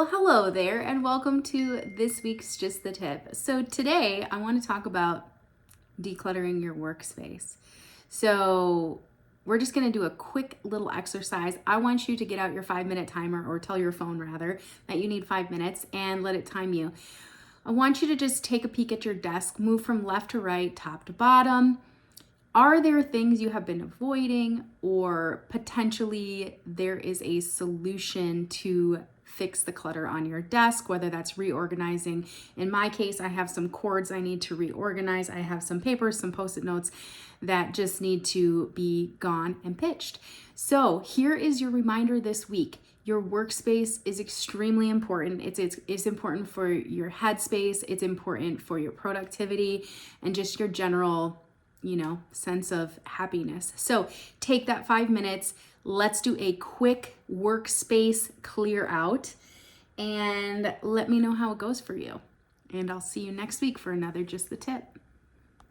Well, hello there, and welcome to this week's Just the Tip. So today I want to talk about decluttering your workspace. So we're just going to do a quick little exercise. I want you to get out your 5-minute timer, or tell your phone rather that you need 5 minutes, and let it time you. I want you to just take a peek at your desk, move from left to right, top to bottom. Are there things you have been avoiding, or potentially there is a solution to fix the clutter on your desk, whether that's reorganizing? In my case, I have some cords I need to reorganize. I have some papers, some Post-it notes that just need to be gone and pitched. So here is your reminder this week. Your workspace is extremely important. It's important for your headspace. It's important for your productivity and just your general sense of happiness. So take that 5 minutes. Let's do a quick workspace clear out and let me know how it goes for you. And I'll see you next week for another Just the Tip.